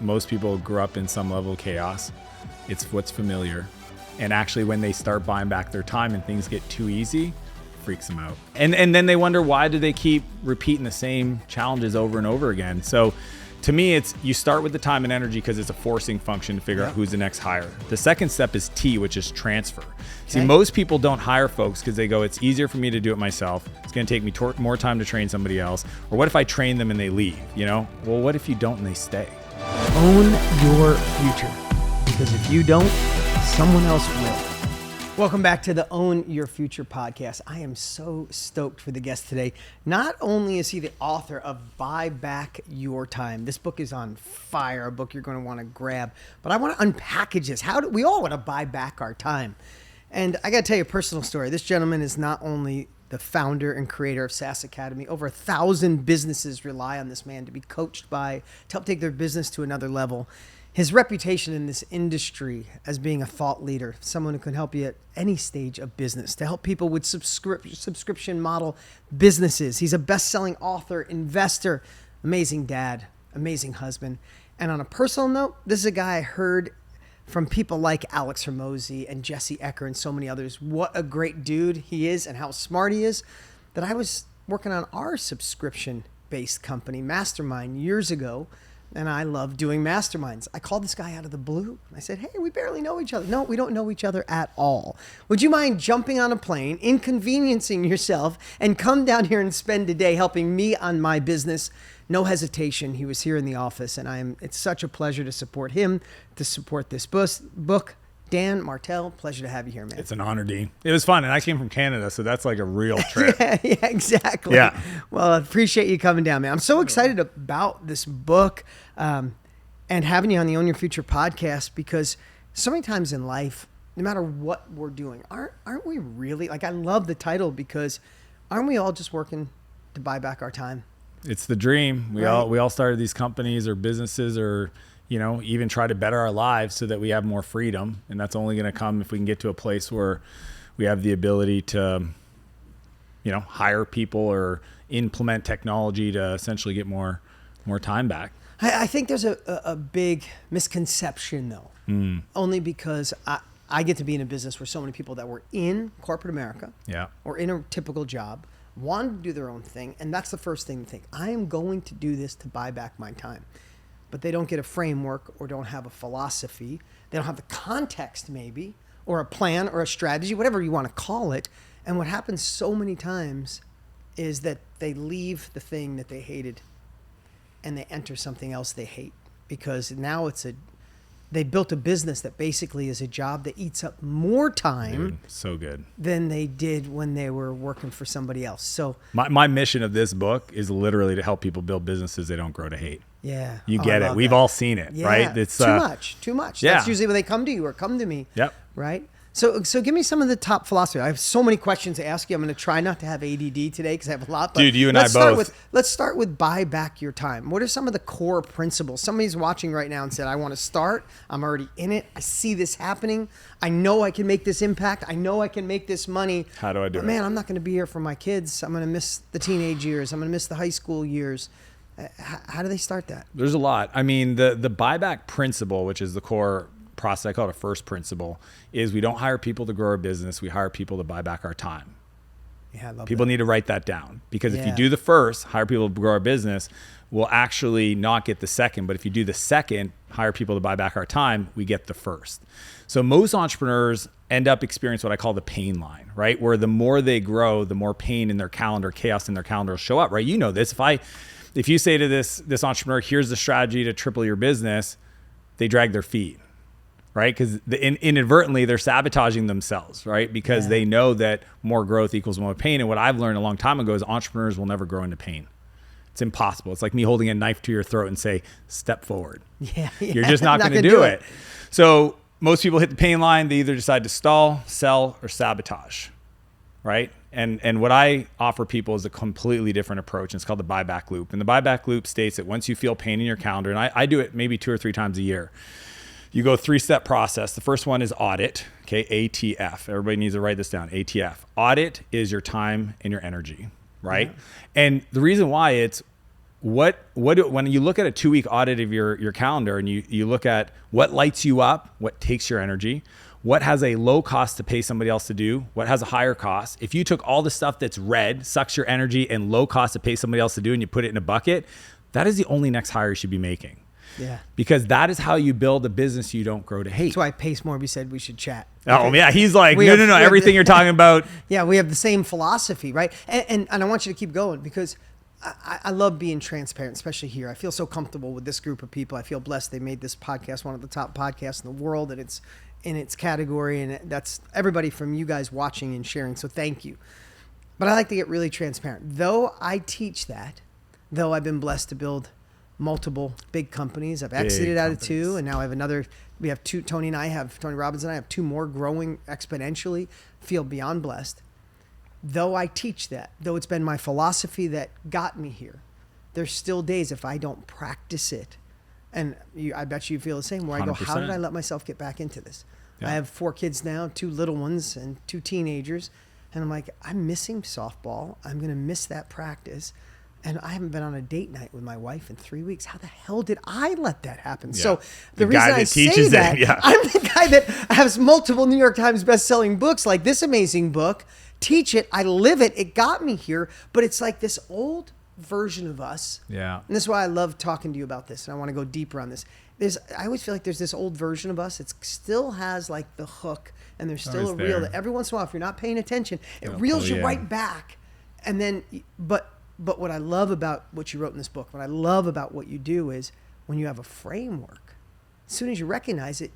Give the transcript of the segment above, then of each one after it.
most people grew up in some level of chaos. It's what's familiar. And actually when they start buying back their time and things get too easy, freaks them out. And then they wonder, why do they keep repeating the same challenges over and over again? So to me, it's you start with the time and energy because it's a forcing function to figure out who's the next hire. The second step is T, which is transfer. See, most people don't hire folks because they go, it's easier for me to do it myself. It's going to take me more time to train somebody else. Or what if I train them and they leave? You know, well, what if you don't and they stay? Own your future, because if you don't, someone else will. Welcome back to the Own Your Future podcast. I am so stoked for the guest today. Not only is he the author of Buy Back Your Time. This book is on fire, a book you're going to want to grab. But I want to unpackage this. How do we all want to buy back our time? And I got to tell you a personal story. This gentleman is not only the founder and creator of SaaS Academy. Over 1,000 businesses rely on this man to be coached by, to help take their business to another level. His reputation in this industry as being a thought leader, someone who can help you at any stage of business, to help people with subscription model businesses. He's a best-selling author, investor, amazing dad, amazing husband. And on a personal note, this is a guy I heard from people like Alex Hormozi and Jesse Ecker and so many others, what a great dude he is and how smart he is, that I was working on our subscription-based company, Mastermind, years ago. And I love doing masterminds. I called this guy out of the blue. I said, hey, we barely know each other. No, we don't know each other at all. Would you mind jumping on a plane, inconveniencing yourself, and come down here and spend a day helping me on my business? No hesitation. He was here in the office, and it's such a pleasure to support him, to support this book. Dan Martell, pleasure to have you here, man. It's an honor, Dean. It was fun. And I came from Canada, so that's like a real trip. yeah, exactly. Yeah. Well, I appreciate you coming down, man. I'm so excited about this book and having you on the Own Your Future podcast, because so many times in life, no matter what we're doing, aren't we really, like, I love the title, because aren't we all just working to buy back our time? It's the dream. We all started these companies or businesses, or even try to better our lives so that we have more freedom. And that's only going to come if we can get to a place where we have the ability to, hire people or implement technology to essentially get more time back. I think there's a big misconception, though, only because I get to be in a business where so many people that were in corporate America or in a typical job wanted to do their own thing. And that's the first thing to think. I am going to do this to buy back my time. But they don't get a framework or don't have a philosophy. They don't have the context, maybe, or a plan or a strategy, whatever you want to call it. And what happens so many times is that they leave the thing that they hated and they enter something else they hate, because now they built a business that basically is a job that eats up more time. Dude, so good. Than they did when they were working for somebody else. So my mission of this book is literally to help people build businesses they don't grow to hate. Yeah. You get it. We've all seen it, right? It's too much. Yeah. That's usually when they come to you or come to me. Yep. Right? So give me some of the top philosophy. I have so many questions to ask you. I'm going to try not to have ADD today because I have a lot. But dude, you and I both. Let's start with buy back your time. What are some of the core principles? Somebody's watching right now and said, I want to start. I'm already in it. I see this happening. I know I can make this impact. I know I can make this money. How do I do it? Man, I'm not going to be here for my kids. I'm going to miss the teenage years. I'm going to miss the high school years. How do they start that? There's a lot. I mean, the buyback principle, which is the core process, I call it a first principle, is we don't hire people to grow our business. We hire people to buy back our time. Yeah, I love people that. need to write that down, because if you do the first, hire people to grow our business, we'll actually not get the second. But if you do the second, hire people to buy back our time, we get the first. So most entrepreneurs end up experiencing what I call the pain line, right? Where the more they grow, the more pain in their calendar, chaos in their calendar will show up, right? You know this. If you say to this entrepreneur, here's the strategy to triple your business, they drag their feet, right? Because inadvertently they're sabotaging themselves, right? Because they know that more growth equals more pain. And what I've learned a long time ago is entrepreneurs will never grow into pain. It's impossible. It's like me holding a knife to your throat and say, step forward. Yeah. You're just not going to do it. So most people hit the pain line. They either decide to stall, sell, or sabotage, right? And what I offer people is a completely different approach. And it's called the buyback loop. And the buyback loop states that once you feel pain in your calendar, and I do it maybe 2 or 3 times a year, you go 3-step process. The first one is audit, okay, ATF. Everybody needs to write this down, ATF. Audit is your time and your energy, right? Yeah. And the reason why it's when you look at a 2-week audit of your calendar and you look at what lights you up, what takes your energy, what has a low cost to pay somebody else to do, what has a higher cost. If you took all the stuff that's red, sucks your energy, and low cost to pay somebody else to do, and you put it in a bucket, that is the only next hire you should be making. Yeah. Because that is how you build a business you don't grow to hate. That's why Pace Morby said we should chat. Oh, yeah. He's like, no. Everything you're talking about. Yeah, we have the same philosophy, right? And I want you to keep going because I love being transparent, especially here. I feel so comfortable with this group of people. I feel blessed they made this podcast one of the top podcasts in the world, and it's in its category, and that's everybody from you guys watching and sharing. So thank you. But I like to get really transparent. Though I teach that, though I've been blessed to build multiple big companies. I've exited out of 2, and now I have another. We have 2. Tony Robbins and I have 2 more growing exponentially. Feel beyond blessed. Though I teach that, though it's been my philosophy that got me here, there's still days if I don't practice it, and I bet you feel the same, where I go, 100%. how did I let myself get back into this? Yeah. I have 4 kids now, 2 little ones and 2 teenagers, and I'm like, I'm missing softball. I'm going to miss that practice. And I haven't been on a date night with my wife in 3 weeks. How the hell did I let that happen? Yeah. So the reason I say that, I'm the guy that has multiple New York Times best-selling books, like this amazing book. Teach it. I live it. It got me here. But it's like this old version of us. Yeah. And this is why I love talking to you about this. And I want to go deeper on this. I always feel like there's this old version of us. It still has like the hook, and there's still a reel that every once in a while, if you're not paying attention, it reels you right back. And then, but what I love about what you wrote in this book, what I love about what you do is when you have a framework, as soon as you recognize it,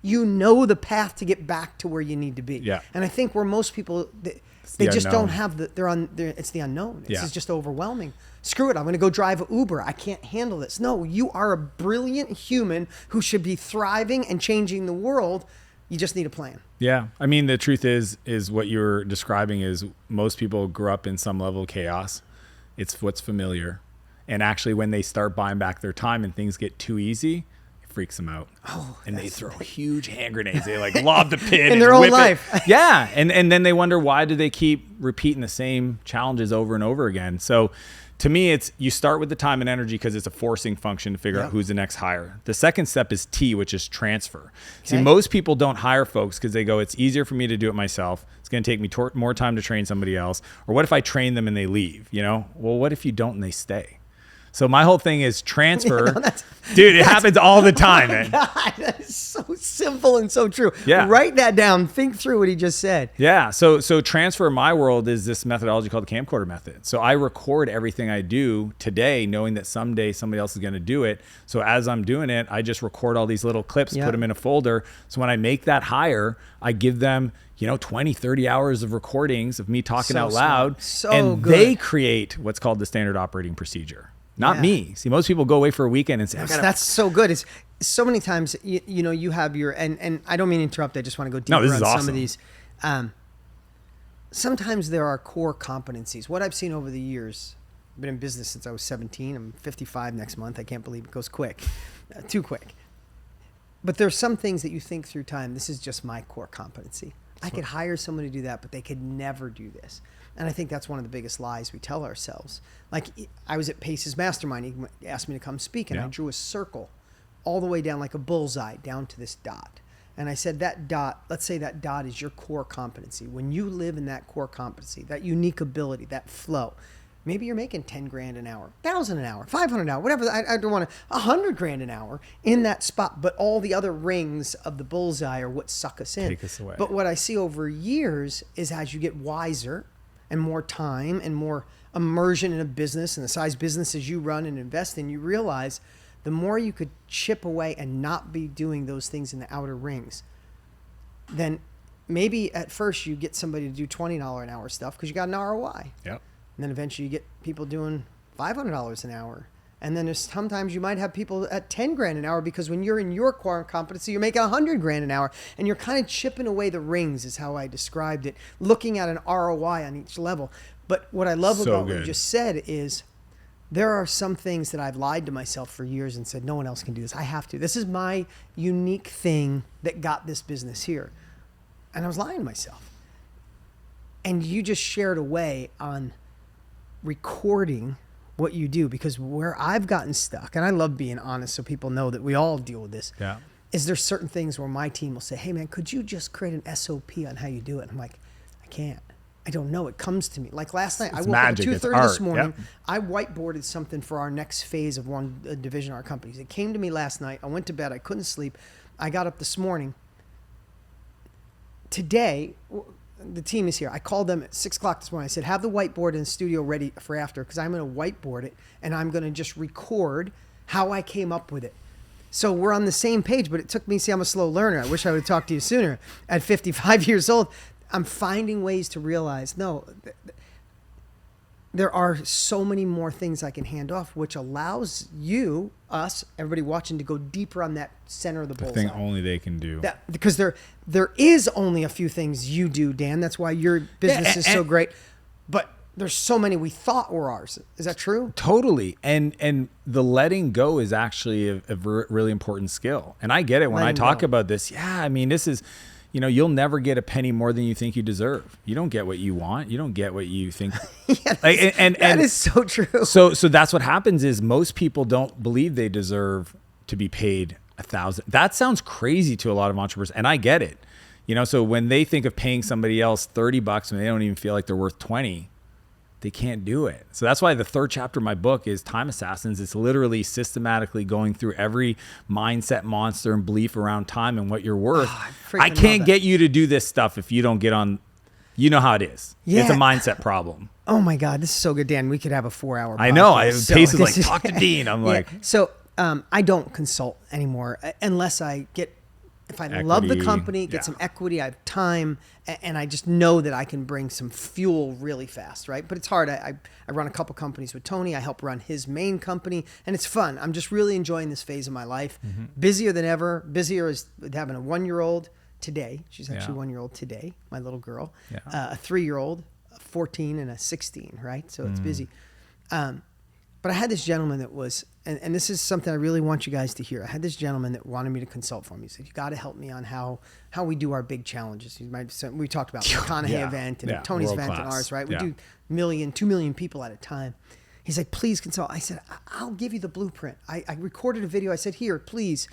you know the path to get back to where you need to be. Yeah. And I think where most people, they just don't have it's the unknown. It's just overwhelming. Screw it. I'm going to go drive an Uber. I can't handle this. No, you are a brilliant human who should be thriving and changing the world. You just need a plan. Yeah. I mean, the truth is what you're describing is most people grew up in some level of chaos. It's what's familiar. And actually when they start buying back their time and things get too easy, freaks them out. And they throw huge hand grenades. They like lob the pin in their own life. Yeah. And then they wonder, why do they keep repeating the same challenges over and over again? So to me, it's you start with the time and energy because it's a forcing function to figure out who's the next hire. The second step is T, which is transfer. See, most people don't hire folks because they go, it's easier for me to do it myself. It's going to take me more time to train somebody else. Or what if I train them and they leave? Well, what if you don't and they stay? So my whole thing is transfer. Dude, it happens all the time, man. God, that is so simple and so true. Yeah. Write that down. Think through what he just said. Yeah. So transfer in my world is this methodology called the camcorder method. So I record everything I do today, knowing that someday somebody else is going to do it. So as I'm doing it, I just record all these little clips, put them in a folder. So when I make that hire, I give them 20, 30 hours of recordings of me talking out loud. And they create what's called the standard operating procedure. Not me. See, most people go away for a weekend and say, that's so good. It's so many times, you have your, and I don't mean to interrupt. I just want to go deeper on some of these. Sometimes there are core competencies. What I've seen over the years, I've been in business since I was 17. I'm 55 next month. I can't believe it goes quick, too quick. But there's some things that you think through time. This is just my core competency. I could hire someone to do that, but they could never do this. And I think that's one of the biggest lies we tell ourselves. Like I was at Pace's mastermind. He asked me to come speak, and I drew a circle all the way down like a bullseye down to this dot. And I said, that dot, let's say that dot is your core competency. When you live in that core competency, that unique ability, that flow, maybe you're making 10 grand an hour, 1,000 an hour, 500 an hour, whatever. I don't want to, 100 grand an hour in that spot. But all the other rings of the bullseye are what suck us in. Take us away. But what I see over years is as you get wiser and more time and more immersion in a business and the size businesses you run and invest in, you realize the more you could chip away and not be doing those things in the outer rings, then maybe at first you get somebody to do $20 an hour stuff because you got an ROI. Yep. And then eventually you get people doing $500 an hour. And then there's sometimes you might have people at 10 grand an hour because when you're in your core competency, you're making 100 grand an hour and you're kind of chipping away the rings is how I described it, looking at an ROI on each level. But what I love about what you just said is there are some things that I've lied to myself for years and said, no one else can do this. I have to. This is my unique thing that got this business here. And I was lying to myself. And you just shared a way on recording what you do, because where I've gotten stuck, and I love being honest so people know that we all deal with this, is there certain things where my team will say, hey man, could you just create an SOP on how you do it? And I'm like, I can't. I don't know. It comes to me. Like last night, I woke up at 2:30 this morning. I whiteboarded something for our next phase of one division of our companies. It came to me last night. I went to bed. I couldn't sleep. I got up this morning. Today, the team is here. I called them at 6 o'clock this morning. I said, have the whiteboard in the studio ready for after, because I'm going to whiteboard it and I'm going to just record how I came up with it. So we're on the same page, but it took me, see, I'm a slow learner. I wish I would have talked to you sooner. At 55 years old, I'm finding ways to realize, no, there are so many more things I can hand off, which allows you, us, everybody watching, to go deeper on that center of the bullseye. The thing only they can do. Because there is only a few things you do, Dan. That's why your business is so great. But there's so many we thought were ours. Is that true? Totally. And the letting go is actually a really important skill. And I get it when I talk about this. Yeah, I mean, this is... you'll never get a penny more than you think you deserve. You don't get what you want. You don't get what you think. That is so true. So that's what happens is most people don't believe they deserve to be paid $1,000. That sounds crazy to a lot of entrepreneurs, and I get it. So when they think of paying somebody else $30 and they don't even feel like they're worth 20, they can't do it. So that's why the third chapter of my book is Time Assassins. It's literally systematically going through every mindset monster and belief around time and what you're worth. I can't get you to do this stuff if you don't get on. You know how it is. Yeah. It's a mindset problem. Oh my God, this is so good, Dan. We could have a 4-hour podcast. I know. Pace is like, talk to Dean. I'm like. So I don't consult anymore unless if I love the company, get some equity, I have time, and I just know that I can bring some fuel really fast, right? But it's hard. I run a couple companies with Tony. I help run his main company, and it's fun. I'm just really enjoying this phase of my life. Mm-hmm. Busier than ever. Busier is having a 1-year-old today. She's actually 1-year-old today, my little girl. Yeah. A 3-year-old, a 14, and a 16, right? So it's busy. But I had this gentleman that was, and this is something I really want you guys to hear. I had this gentleman that wanted me to consult for him. He said, you got to help me on how we do our big challenges. We talked about the McConaughey event and Tony's event and ours, right? We do 2 million people at a time. He's like, please consult. I said, I'll give you the blueprint. I recorded a video. I said, here, please.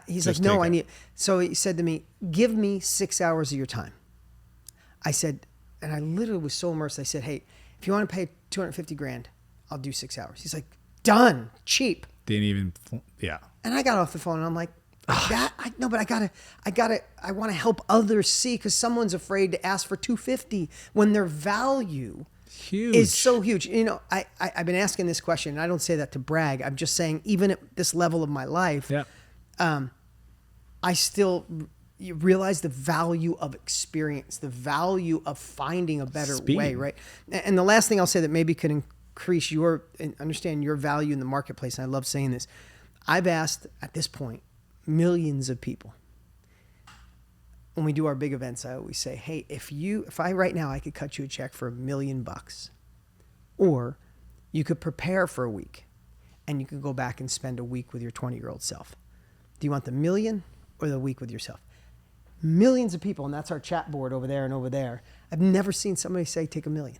He's like, no, I need. So he said to me, give me 6 hours of your time. I said, and I literally was so immersed. I said, hey, if you want to pay $250,000, I'll do 6 hours. He's like, done, cheap. Didn't even, And I got off the phone and I'm like, I want to help others see, because someone's afraid to ask for $250 when their value is so huge. I've been asking this question, and I don't say that to brag. I'm just saying, even at this level of my life, I still realize the value of experience, the value of finding a better way, right? And the last thing I'll say that maybe could increase and understand your value in the marketplace, and I love saying this, I've asked at this point millions of people. When we do our big events, I always say, hey, if I right now I could cut you a check for $1 million, or you could prepare for a week and you could go back and spend a week with your 20-year-old self. Do you want the $1 million or the week with yourself? Millions of people, and that's our chat board over there and over there. I've never seen somebody say take $1 million.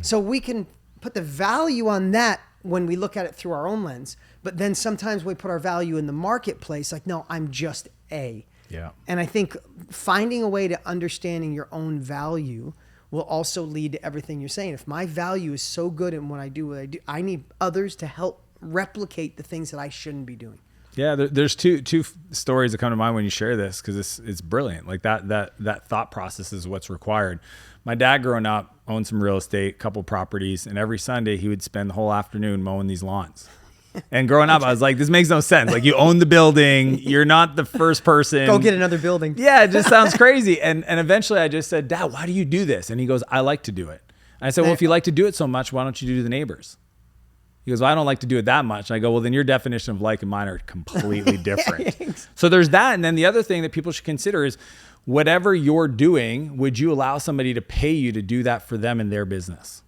So we can put the value on that when we look at it through our own lens, but then sometimes we put our value in the marketplace, like, no, I'm just a. Yeah. And I think finding a way to understanding your own value will also lead to everything you're saying. If my value is so good in what I do, I need others to help replicate the things that I shouldn't be doing. Yeah, there's two stories that come to mind when you share this, because it's brilliant. Like that thought process is what's required. My dad, growing up, owned some real estate, a couple properties, and every Sunday he would spend the whole afternoon mowing these lawns. And growing up, I was like, this makes no sense. Like, you own the building, you're not the first person. Go get another building. Yeah, it just sounds crazy. And eventually I just said, Dad, why do you do this? And he goes, I like to do it. And I said, well, if you like to do it so much, why don't you do the neighbors? He goes, well, I don't like to do it that much. And I go, well, then your definition of like and mine are completely different. So there's that. And then the other thing that people should consider is, whatever you're doing, would you allow somebody to pay you to do that for them in their business?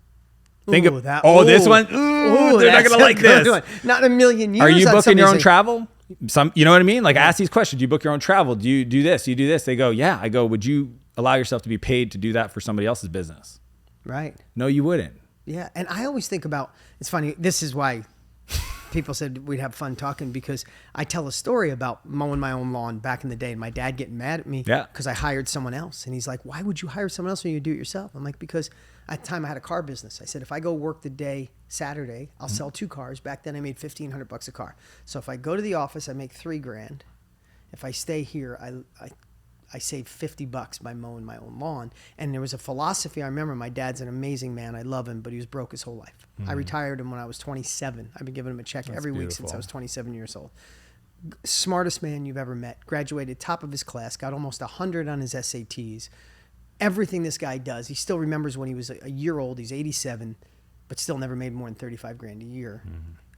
Think of that. Oh, this one. Ooh, they're not going to like this. Not in a million years. Are you booking your own travel? You know what I mean? Like, ask these questions. Do you book your own travel? Do you do this? Do you do this? They go, yeah. I go, would you allow yourself to be paid to do that for somebody else's business? Right. No, you wouldn't. Yeah. And I always think about, it's funny, this is why people said we'd have fun talking, because I tell a story about mowing my own lawn back in the day and my dad getting mad at me because I hired someone else. And he's like, why would you hire someone else when you do it yourself? I'm like, because at the time I had a car business. I said, if I go work the day Saturday, I'll sell 2 cars. Back then I made $1,500 a car. So if I go to the office, I make $3,000. If I stay here, I save $50 by mowing my own lawn. And there was a philosophy. I remember my dad's an amazing man. I love him, but he was broke his whole life. I retired him when I was 27. I've been giving him a check every week since I was 27 years old. Smartest man you've ever met. Graduated top of his class. Got almost 100 on his SATs. Everything this guy does, he still remembers when he was a year old. He's 87, but still never made more than $35,000 a year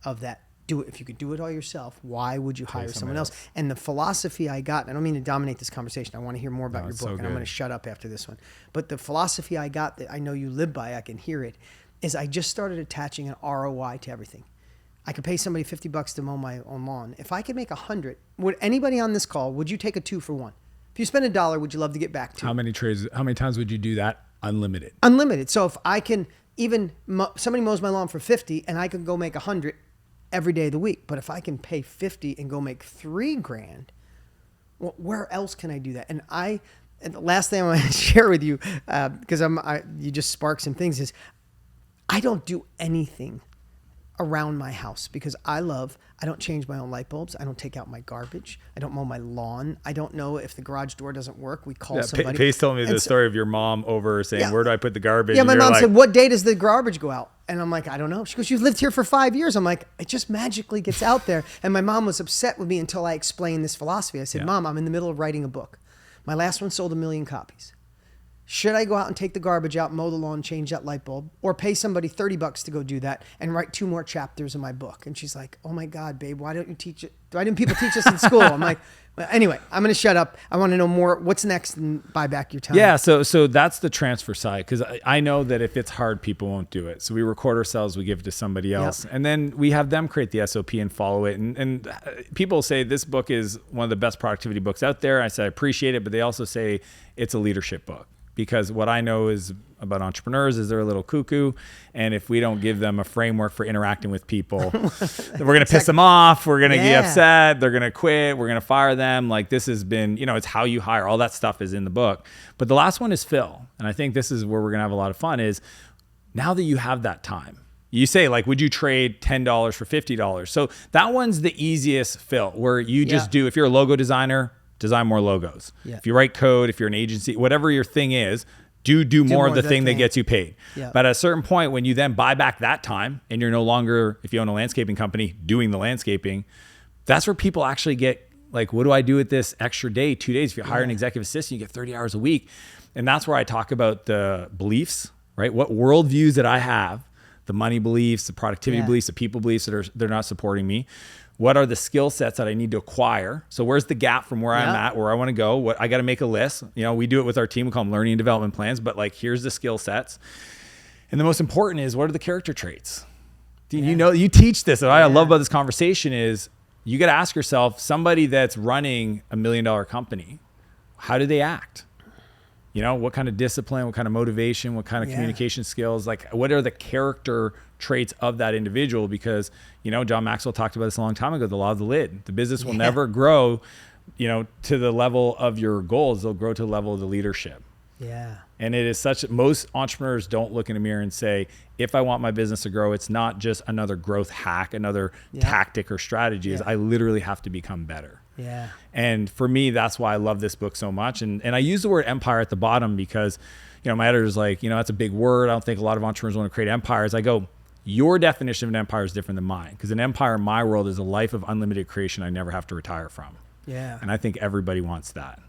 of that. Do it. If you could do it all yourself, why would you hire someone else? And the philosophy I got, and I don't mean to dominate this conversation. I want to hear more about your book, and I'm going to shut up after this one. But the philosophy I got that I know you live by, I can hear it, is I just started attaching an ROI to everything. I could pay somebody $50 to mow my own lawn. If I could make 100, would anybody on this call, would you take a 2 for 1? If you spend $1, would you love to get back 2? How many times would you do that? Unlimited. Unlimited. So if I can even, somebody mows my lawn for 50 and I can go make 100 every day of the week. But if I can pay 50 and go make $3,000, well, where else can I do that? And the last thing I want to share with you, because you just sparked some things, is I don't do anything around my house because I don't change my own light bulbs. I don't take out my garbage. I don't mow my lawn. I don't know if the garage door doesn't work. We call somebody. Pace told me the story of your mom over saying, where do I put the garbage? Yeah, my mom said, what day does the garbage go out? And I'm like, I don't know. She goes, you've lived here for 5 years. I'm like, it just magically gets out there. And my mom was upset with me until I explained this philosophy. I said, Mom, I'm in the middle of writing a book. My last one sold 1 million copies. Should I go out and take the garbage out, mow the lawn, change that light bulb, or pay somebody $30 to go do that and write 2 more chapters of my book? And she's like, oh my God, babe, why don't you teach it? Why didn't people teach us in school? I'm like, well, anyway, I'm going to shut up. I want to know more. What's next and buy back your time? Yeah. So that's the transfer side. Cause I know that if it's hard, people won't do it. So we record ourselves, we give it to somebody else, and then we have them create the SOP and follow it. And people say this book is one of the best productivity books out there. I said, I appreciate it, but they also say it's a leadership book. Because what I know is about entrepreneurs is they're a little cuckoo. And if we don't give them a framework for interacting with people, we're going to piss them off. We're going to get upset. They're going to quit. We're going to fire them. Like this has been, it's how you hire. All that stuff is in the book. But the last one is Phil. And I think this is where we're going to have a lot of fun is now that you have that time. You say like, would you trade $10 for $50? So that one's the easiest, Phil, where you just do, if you're a logo designer, design more logos. Yeah. If you write code, if you're an agency, whatever your thing is, do more of the thing that gets you paid. Yeah. But at a certain point, when you then buy back that time and you're no longer, if you own a landscaping company, doing the landscaping, that's where people actually get like, what do I do with this extra day, 2 days? If you hire an executive assistant, you get 30 hours a week. And that's where I talk about the beliefs, right? What worldviews that I have, the money beliefs, the productivity beliefs, the people beliefs that they're not supporting me. What are the skill sets that I need to acquire? So where's the gap from where I'm at, where I want to go? What I got to make a list. We do it with our team. We call them learning and development plans, but like, here's the skill sets. And the most important is, what are the character traits? Dean, you teach this. And what I love about this conversation is you got to ask yourself, somebody that's running $1 million company, how do they act? What kind of discipline, what kind of motivation, what kind of communication skills, like what are the character traits of that individual? Because, John Maxwell talked about this a long time ago, the law of the lid. The business will never grow, to the level of your goals. They'll grow to the level of the leadership. Yeah. And it is most entrepreneurs don't look in a mirror and say, if I want my business to grow, it's not just another growth hack, another tactic or strategy, is I literally have to become better. Yeah. And for me, that's why I love this book so much. And I use the word empire at the bottom because, my editor's like, that's a big word. I don't think a lot of entrepreneurs want to create empires. I go, your definition of an empire is different than mine. Because an empire in my world is a life of unlimited creation I never have to retire from. Yeah. And I think everybody wants that.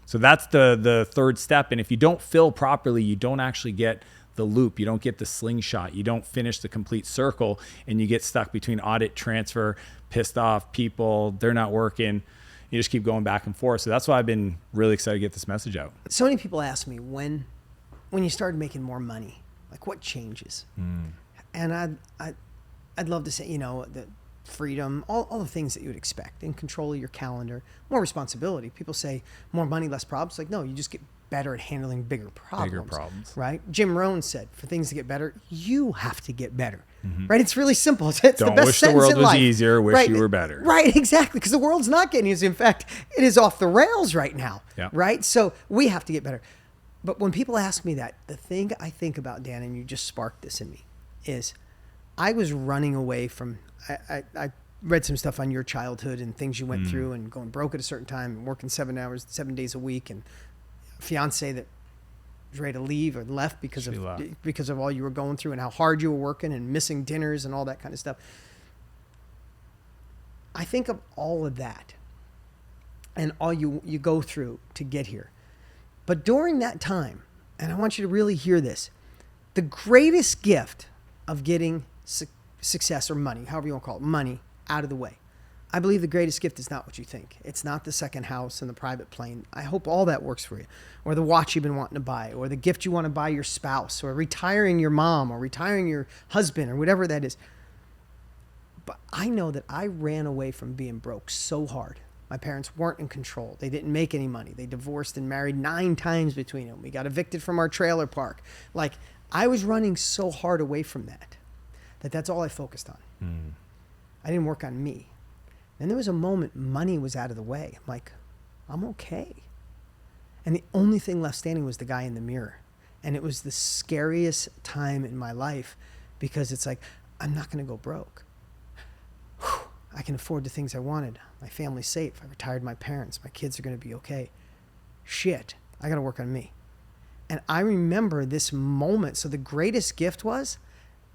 So that's the third step. And if you don't fill properly, you don't actually get the loop. You don't get the slingshot. You don't finish the complete circle. And you get stuck between audit, transfer, pissed off people. They're not working. You just keep going back and forth. So that's why I've been really excited to get this message out. So many people ask me when you started making more money, like what changes? And I'd love to say, the freedom, all the things that you would expect, in control of your calendar, more responsibility. People say more money, less problems. Like, no, you just get better at handling bigger problems. Right? Jim Rohn said, for things to get better, you have to get better. Right? It's really simple. It's Don't the best wish the sentence world in was life. easier, wish you were better. Right, exactly. Because the world's not getting easier. In fact, it is off the rails right now. Yeah. Right? So we have to get better. But when people ask me that, the thing I think about, Dan, and you just sparked this in me, is I was running away from, I read some stuff on your childhood and things you went through, and going broke at a certain time and working 7 days a week, and a fiance that was ready to leave or left because of all you were going through and how hard you were working and missing dinners and all that kind of stuff. I think of all of that and all you go through to get here. But during that time, and I want you to really hear this, the greatest gift of getting success or money, however you want to call it, money, out of the way. I believe the greatest gift is not what you think. It's not the second house and the private plane. I hope all that works for you. Or the watch you've been wanting to buy, or the gift you want to buy your spouse, or retiring your mom, or retiring your husband, or whatever that is. But I know that I ran away from being broke so hard. My parents weren't in control. They didn't make any money. They divorced and married 9 times between them. We got evicted from our trailer park. Like, I was running so hard away from that's all I focused on. I didn't work on me. Then there was a moment money was out of the way. I'm like, I'm okay. And the only thing left standing was the guy in the mirror. And it was the scariest time in my life, because it's like, I'm not going to go broke. Whew. I can afford the things I wanted. My family's safe. I retired my parents. My kids are going to be okay. Shit, I got to work on me. And I remember this moment. So the greatest gift was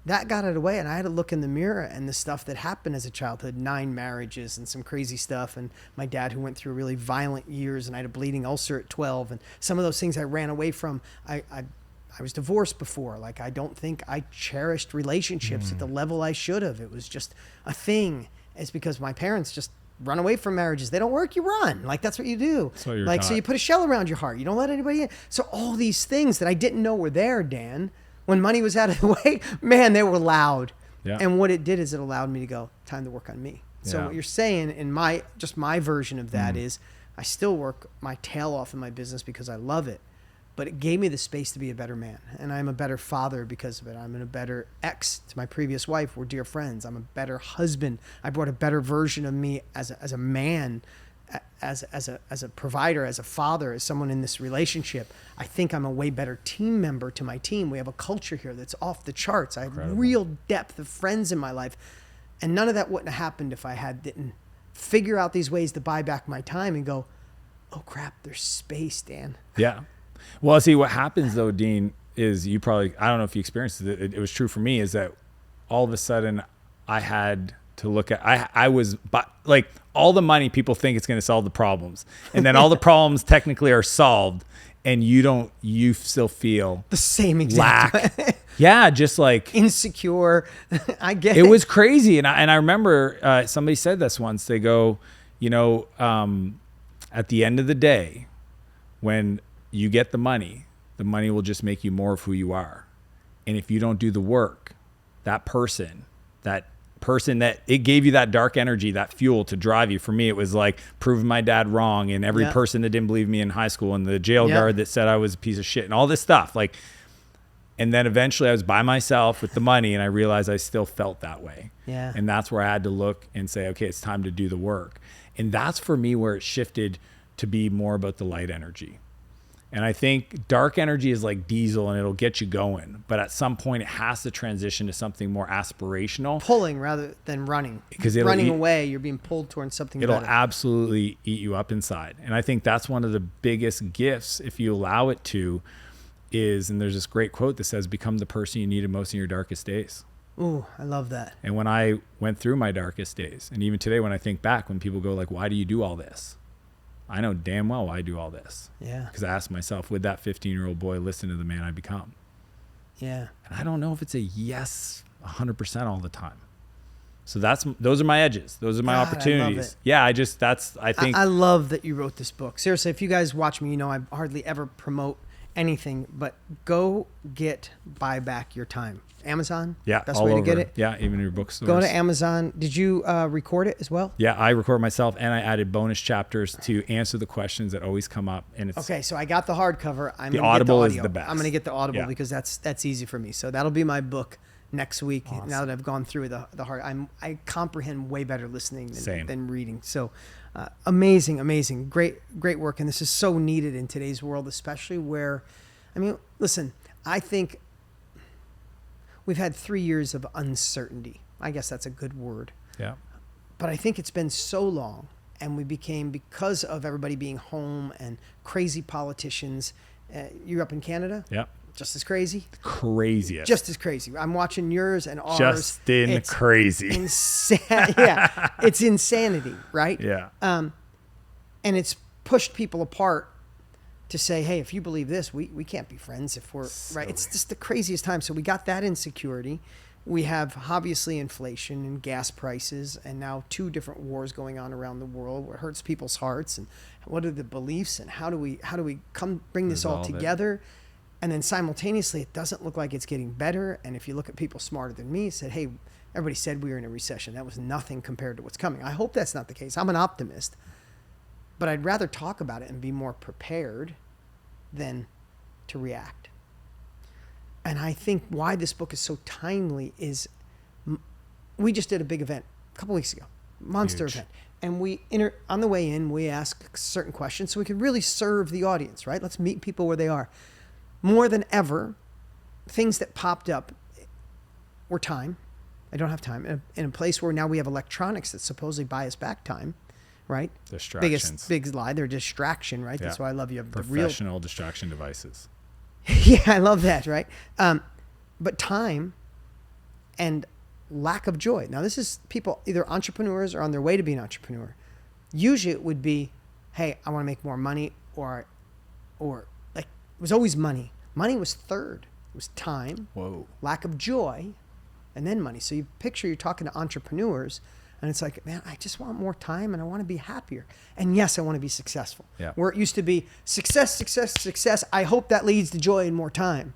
that got out of the way, and I had to look in the mirror and the stuff that happened as a childhood, 9 marriages and some crazy stuff, and my dad who went through really violent years, and I had a bleeding ulcer at 12, and some of those things I ran away from. I was divorced before. Like, I don't think I cherished relationships at the level I should have. It was just a thing. It's because my parents just run away from marriages. They don't work, you run. Like, that's what you do. So you're like, taught. so you put a shell around your heart. You don't let anybody in. So all these things that I didn't know were there, Dan, when money was out of the way, man, they were loud. Yeah. And what it did is it allowed me to go, time to work on me. So Yeah. what you're saying in my version of that is, I still work my tail off in my business because I love it, but it gave me the space to be a better man. And I'm a better father because of it. I'm a better ex to my previous wife. We're dear friends. I'm a better husband. I brought a better version of me as a man, as a provider, as a father, as someone in this relationship. I think I'm a way better team member to my team. We have a culture here that's off the charts. I have real depth of friends in my life. And none of that wouldn't have happened if I didn't figure out these ways to buy back my time and go, oh crap, there's space, Dan. Yeah. Well, see, what happens though, Dean, is I don't know if you experienced it. It was true for me, is that all of a sudden I had to look at, I was like, all the money people think it's going to solve the problems. And then all the problems technically are solved, and you still feel the same exact lack. Yeah. Just like insecure. I get it. It was crazy. And I remember somebody said this once. They go, at the end of the day, when you get the money will just make you more of who you are. And if you don't do the work, that person that it gave you that dark energy, that fuel to drive you. For me, it was like proving my dad wrong, and every person that didn't believe me in high school, and the jail guard that said I was a piece of shit, and all this stuff. Like, and then eventually I was by myself with the money, and I realized I still felt that way. Yeah. And that's where I had to look and say, okay, it's time to do the work. And that's for me where it shifted to be more about the light energy. And I think dark energy is like diesel, and it'll get you going. But at some point it has to transition to something more aspirational. Pulling rather than running. Because running away, you're being pulled towards something it'll better. Absolutely eat you up inside. And I think that's one of the biggest gifts, if you allow it to, is, and there's this great quote that says, become the person you needed most in your darkest days. Ooh, I love that. And when I went through my darkest days, and even today when I think back, when people go like, why do you do all this? I know damn well why I do all this. Yeah. Because I asked myself, would that 15-year-old boy listen to the man I become? Yeah. And I don't know if it's a yes 100% all the time. So those are my edges. Those are my opportunities. I love it. Yeah, I think. I love that you wrote this book. Seriously, if you guys watch me, I hardly ever promote anything, but go get Buyback Your Time. Amazon? Yeah. Best way to get it? Yeah. Even your bookstores. Go to Amazon. Did you record it as well? Yeah. I record myself, and I added bonus chapters to answer the questions that always come up. And it's okay. So I got the hardcover. The Audible is the best. I'm going to get the Audible because that's easy for me. So that'll be my book next week. Awesome. Now that I've gone through the hard, I comprehend way better listening than reading. So amazing, great work. And this is so needed in today's world, especially where, I mean, listen, I think we've had 3 years of uncertainty. I guess that's a good word. Yeah. But I think it's been so long, and we became, because of everybody being home and crazy politicians. You're up in Canada? Yeah. Just as crazy? Craziest. Just as crazy. I'm watching yours and ours. Justin crazy. Yeah. It's insanity, right? Yeah. And it's pushed people apart to say, hey, if you believe this, we can't be friends if we're right. It's just the craziest time. So we got that insecurity. We have obviously inflation and gas prices, and now 2 different wars going on around the world where it hurts people's hearts. And what are the beliefs, and how do we come bring this all together? And then simultaneously, it doesn't look like it's getting better. And if you look at people smarter than me, said, hey, everybody said we were in a recession. That was nothing compared to what's coming. I hope that's not the case. I'm an optimist. But I'd rather talk about it and be more prepared than to react. And I think why this book is so timely is we just did a big event a couple weeks ago, monster event. And on the way in, we ask certain questions so we can really serve the audience, right? Let's meet people where they are. More than ever, things that popped up were time. I don't have time. In a place where now we have electronics that supposedly buy us back time, right? Distractions. Biggest lie. They're distraction, right? Yeah. That's why I love you. Have professional distraction devices. Yeah, I love that, right? But time and lack of joy. Now, this is people, either entrepreneurs or on their way to be an entrepreneur. Usually it would be, hey, I want to make more money, or like, it was always money. Money was third. It was time, lack of joy, and then money. So you picture you're talking to entrepreneurs, and it's like, man, I just want more time, and I want to be happier. And yes, I want to be successful. Yeah. Where it used to be success. I hope that leads to joy and more time.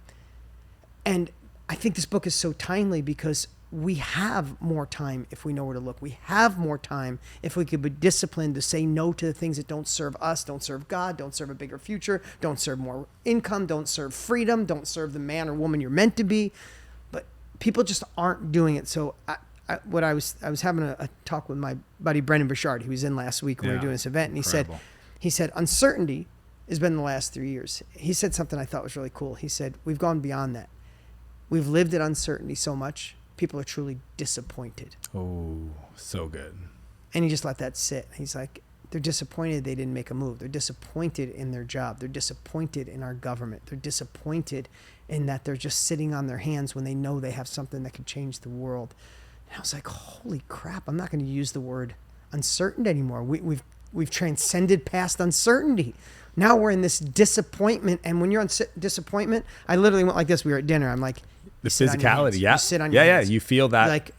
And I think this book is so timely because we have more time if we know where to look. We have more time if we could be disciplined to say no to the things that don't serve us, don't serve God, don't serve a bigger future, don't serve more income, don't serve freedom, don't serve the man or woman you're meant to be. But people just aren't doing it. So I was having a talk with my buddy Brendan Burchard, who was in last week when we were doing this event, and he said uncertainty has been the last 3 years. He said something I thought was really cool. He said, we've gone beyond that. We've lived in uncertainty so much, people are truly disappointed. Oh, so good. And he just let that sit. He's like, they're disappointed they didn't make a move. They're disappointed in their job. They're disappointed in our government. They're disappointed in that they're just sitting on their hands when they know they have something that could change the world. And I was like, holy crap, I'm not going to use the word uncertain anymore. We've transcended past uncertainty. Now we're in this disappointment. And when you're on disappointment, I literally went like this. We were at dinner. I'm like, the physicality. Yeah. You sit on your hands. You feel that. Like,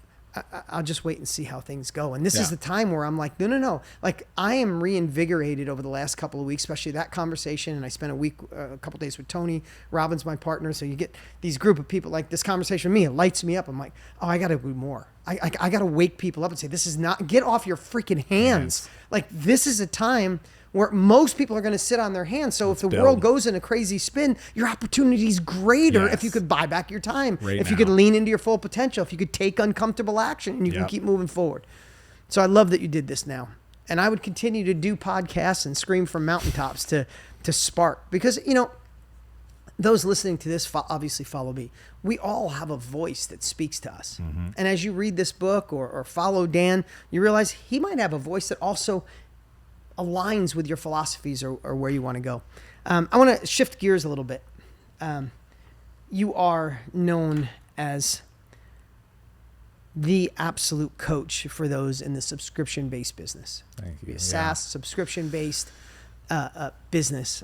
I'll just wait and see how things go. And this is the time where I'm like, no. Like, I am reinvigorated over the last couple of weeks, especially that conversation. And I spent a couple of days with Tony Robbins, my partner. So you get these group of people, like this conversation with me, it lights me up. I'm like, oh, I got to do more. I got to wake people up and say, this is not, get off your freaking hands. Like, this is a time where most people are going to sit on their hands. So if the world goes in a crazy spin, your opportunity is greater if you could buy back your time, you could lean into your full potential, if you could take uncomfortable action and you can keep moving forward. So I love that you did this now. And I would continue to do podcasts and scream from mountaintops to spark, because, you know, those listening to this obviously follow me. We all have a voice that speaks to us. Mm-hmm. And as you read this book or follow Dan, you realize he might have a voice that also aligns with your philosophies or where you want to go. I want to shift gears a little bit. You are known as the absolute coach for those in the subscription-based business. Thank you. SaaS, subscription-based business.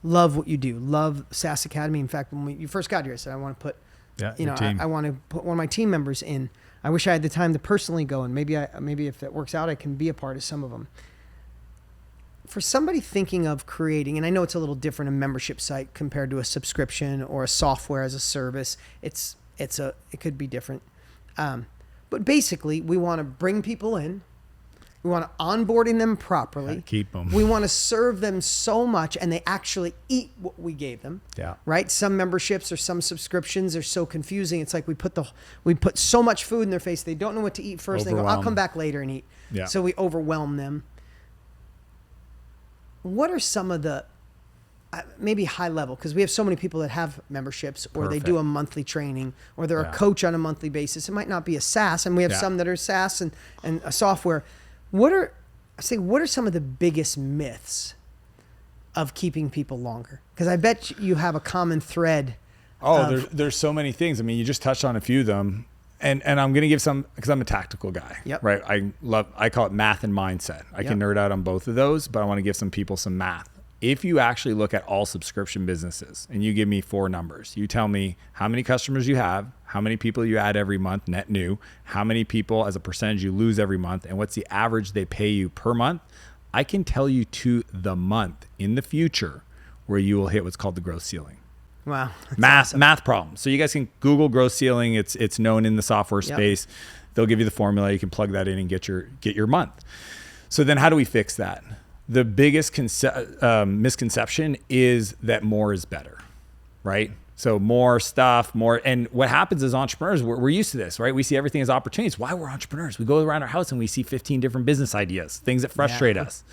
Love what you do. Love SaaS Academy. In fact, when you first got here, I said, I want to put, I want to put one of my team members in. I wish I had the time to personally go, and maybe if that works out, I can be a part of some of them. for somebody thinking of creating, and I know it's a little different, a membership site compared to a subscription or a software as a service. It could be different. But basically, we want to bring people in. We want to onboarding them properly. Keep them. We want to serve them so much, and they actually eat what we gave them. Yeah. Right. Some memberships or some subscriptions are so confusing. It's like we put so much food in their face, they don't know what to eat first. They go, "I'll come back later and eat." Yeah. So we overwhelm them. What are some of the maybe high level, because we have so many people that have memberships, or they do a monthly training, or they're a coach on a monthly basis. It might not be a SaaS, and we have some that are SaaS and a software. What are some of the biggest myths of keeping people longer? Because I bet you have a common thread. There's so many things. I mean, you just touched on a few of them. And I'm going to give some, because I'm a tactical guy, right? I call it math and mindset. I can nerd out on both of those, but I want to give some people some math. If you actually look at all subscription businesses and you give me 4 numbers, you tell me how many customers you have, how many people you add every month, net new, how many people as a percentage you lose every month, and what's the average they pay you per month, I can tell you to the month in the future where you will hit what's called the growth ceiling. Wow. Math problem. So you guys can Google growth ceiling. It's known in the software space. They'll give you the formula. You can plug that in and get your month. So then how do we fix that? The biggest misconception is that more is better, right? So more stuff, more. And what happens as entrepreneurs, we're used to this, right? We see everything as opportunities. Why we're entrepreneurs? We go around our house and we see 15 different business ideas, things that frustrate us.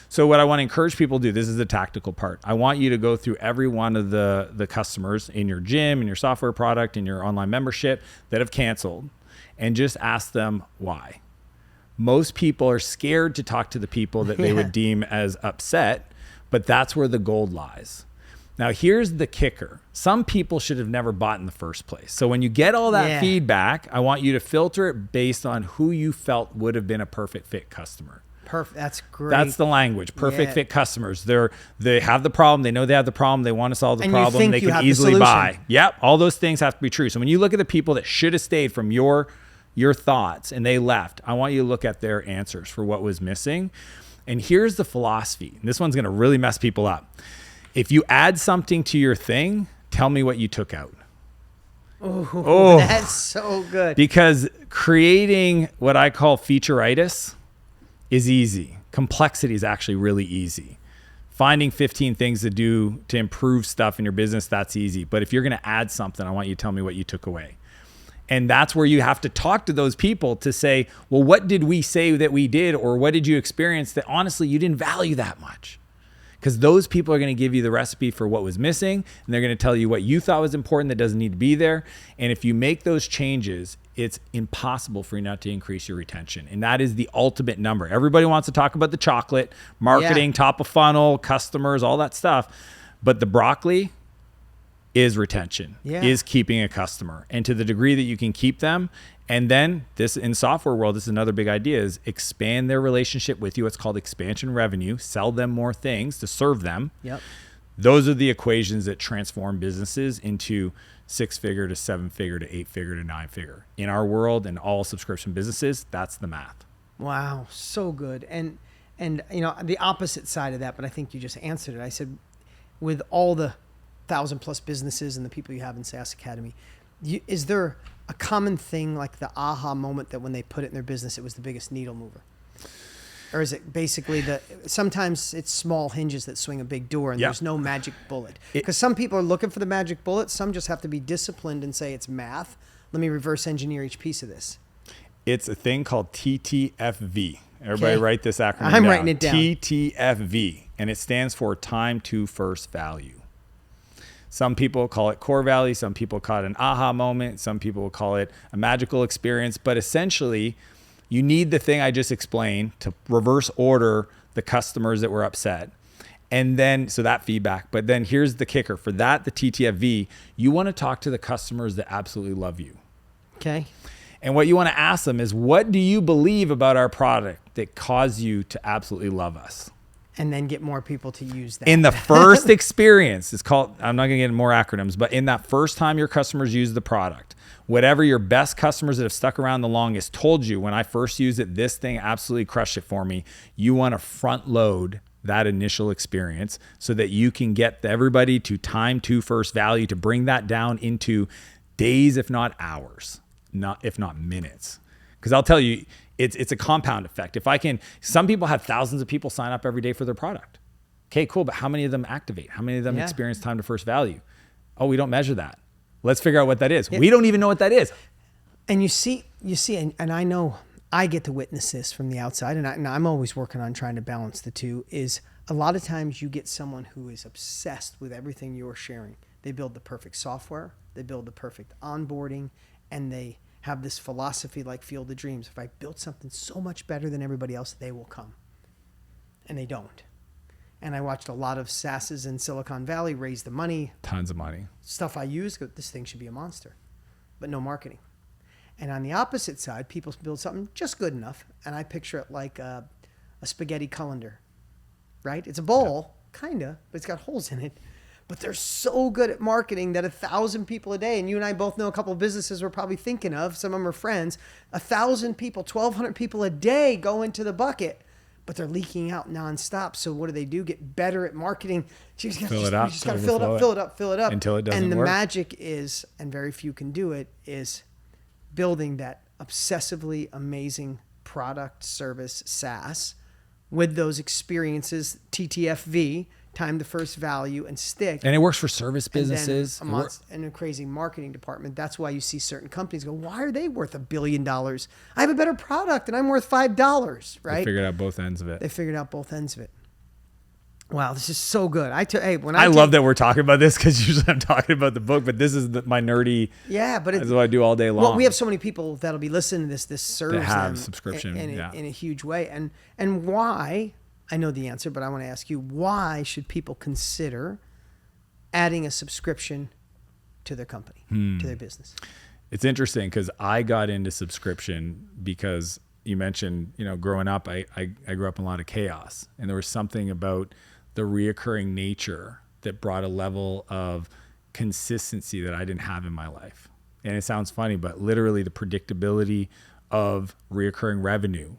So what I want to encourage people to do, this is the tactical part. I want you to go through every one of the customers in your gym, in your software product, in your online membership that have canceled, and just ask them why. Most people are scared to talk to the people that they would deem as upset, but that's where the gold lies. Now, here's the kicker. Some people should have never bought in the first place. So when you get all that feedback, I want you to filter it based on who you felt would have been a perfect fit customer. Perfect. That's great. That's the language. Perfect fit customers. They have the problem. They know they have the problem. They want to solve the problem. They can easily buy. Yep. All those things have to be true. So when you look at the people that should have stayed from your thoughts and they left, I want you to look at their answers for what was missing. And here's the philosophy. This one's going to really mess people up. If you add something to your thing, tell me what you took out. Oh, that's so good. Because creating what I call featureitis is easy. Complexity is actually really easy. Finding 15 things to do to improve stuff in your business, that's easy. But if you're going to add something, I want you to tell me what you took away. And that's where you have to talk to those people to say, well, what did we say that we did? Or what did you experience that honestly you didn't value that much? Because those people are going to give you the recipe for what was missing. And they're going to tell you what you thought was important that doesn't need to be there. And if you make those changes, it's impossible for you not to increase your retention. And that is the ultimate number. Everybody wants to talk about the chocolate, marketing, top of funnel, customers, all that stuff. But the broccoli is retention, is keeping a customer. And to the degree that you can keep them, and then this in software world, this is another big idea, is expand their relationship with you. It's called expansion revenue. Sell them more things to serve them. Yep. Those are the equations that transform businesses into 6-figure to 7-figure to 8-figure to 9-figure. In our world and all subscription businesses, that's the math. Wow, so good. And you know, the opposite side of that, but I think you just answered it. I said, with all the 1,000+ businesses and the people you have in SaaS Academy, is there a common thing like the aha moment that when they put it in their business, it was the biggest needle mover? Or is it basically sometimes it's small hinges that swing a big door and there's no magic bullet? Because some people are looking for the magic bullet. Some just have to be disciplined and say it's math. Let me reverse engineer each piece of this. It's a thing called TTFV. Everybody write this acronym down. I'm writing it down. TTFV. And it stands for time to first value. Some people call it core value. Some people call it an aha moment. Some people will call it a magical experience. But essentially, you need the thing I just explained to reverse order the customers that were upset. And then, so that feedback. But then here's the kicker. For that, the TTFV, you want to talk to the customers that absolutely love you. Okay. And what you want to ask them is, what do you believe about our product that caused you to absolutely love us? And then get more people to use that. In the first experience, it's called, I'm not going to get into more acronyms, but in that first time your customers use the product, whatever your best customers that have stuck around the longest told you, when I first used it, this thing absolutely crushed it for me. You want to front load that initial experience so that you can get everybody to time to first value, to bring that down into days, if not hours, if not minutes. Because I'll tell you, it's a compound effect. Some people have thousands of people sign up every day for their product. Okay, cool. But how many of them activate? How many of them experience time to first value? Oh, we don't measure that. Let's figure out what that is. We don't even know what that is. And you see, and I know I get to witness this from the outside, and I'm always working on trying to balance the two, is a lot of times you get someone who is obsessed with everything you're sharing. They build the perfect software, they build the perfect onboarding, and they have this philosophy like Field of Dreams. If I build something so much better than everybody else, they will come. And they don't. And I watched a lot of SaaSes in Silicon Valley raise the money. Tons of money. Stuff I use, go, this thing should be a monster. But no marketing. And on the opposite side, people build something just good enough. And I picture it like a spaghetti colander, right? It's a bowl, kind of, but it's got holes in it. But they're so good at marketing that 1,000 people a day, and you and I both know a couple of businesses we're probably thinking of, some of them are friends, 1,000 people, 1,200 people a day go into the bucket, but they're leaking out nonstop. So what do? Get better at marketing. You just got to fill it up. Until it doesn't work. And the magic is, and very few can do it, is building that obsessively amazing product, service, SaaS, with those experiences, TTFV, time to first value, and stick. And it works for service businesses. And a crazy marketing department. That's why you see certain companies go, why are they worth $1 billion? I have a better product and I'm worth $5, right? They figured out both ends of it. Wow, this is so good. I love that we're talking about this, because usually I'm talking about the book, but this is my nerdy. Yeah, but that's what I do all day long. Well, we have so many people that'll be listening to this. This serves them subscription in a huge way. And why? I know the answer, but I want to ask you, why should people consider adding a subscription to their company, to their business? It's interesting, because I got into subscription because you mentioned, growing up, I grew up in a lot of chaos, and there was something about the reoccurring nature that brought a level of consistency that I didn't have in my life. And it sounds funny, but literally the predictability of reoccurring revenue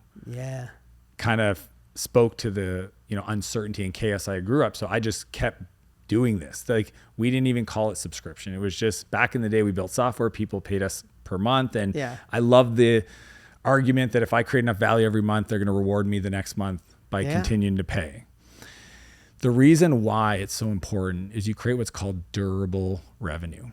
kind of spoke to the uncertainty and chaos I grew up. So I just kept doing this. Like, we didn't even call it subscription. It was just, back in the day, we built software, people paid us per month. And I love the argument that if I create enough value every month, they're going to reward me the next month by continuing to pay. The reason why it's so important is you create what's called durable revenue.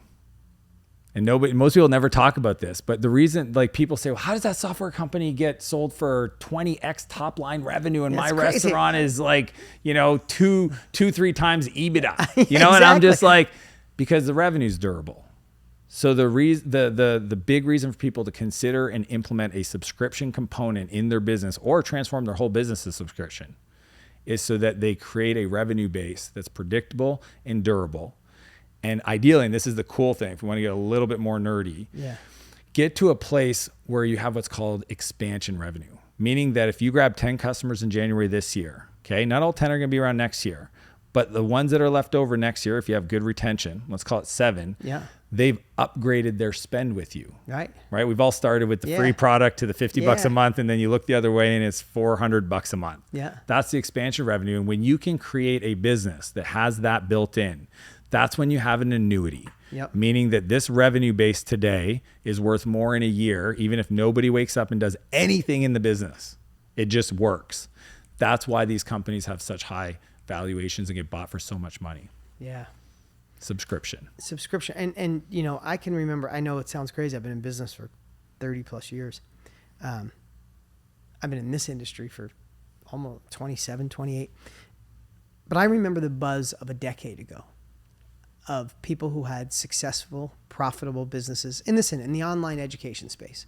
And most people never talk about this, but the reason, like, people say, well, how does that software company get sold for 20x top line revenue? And my restaurant is like, 2-3 times EBITDA, and I'm just like, because the revenue is durable. So the big reason for people to consider and implement a subscription component in their business, or transform their whole business to subscription, is so that they create a revenue base that's predictable and durable. And ideally, and this is the cool thing, if we want to get a little bit more nerdy, get to a place where you have what's called expansion revenue. Meaning that if you grab 10 customers in January this year, okay, not all 10 are going to be around next year, but the ones that are left over next year, if you have good retention, let's call it 7, they've upgraded their spend with you. Right? We've all started with the free product to the $50 a month, and then you look the other way and it's $400 a month. That's the expansion revenue. And when you can create a business that has that built in, that's when you have an annuity. Meaning that this revenue base today is worth more in a year, even if nobody wakes up and does anything in the business. It just works. That's why these companies have such high valuations and get bought for so much money. Subscription. And I can remember, I know it sounds crazy, I've been in business for 30 plus years. I've been in this industry for almost 27, 28. But I remember the buzz of a decade ago of people who had successful, profitable businesses in the online education space.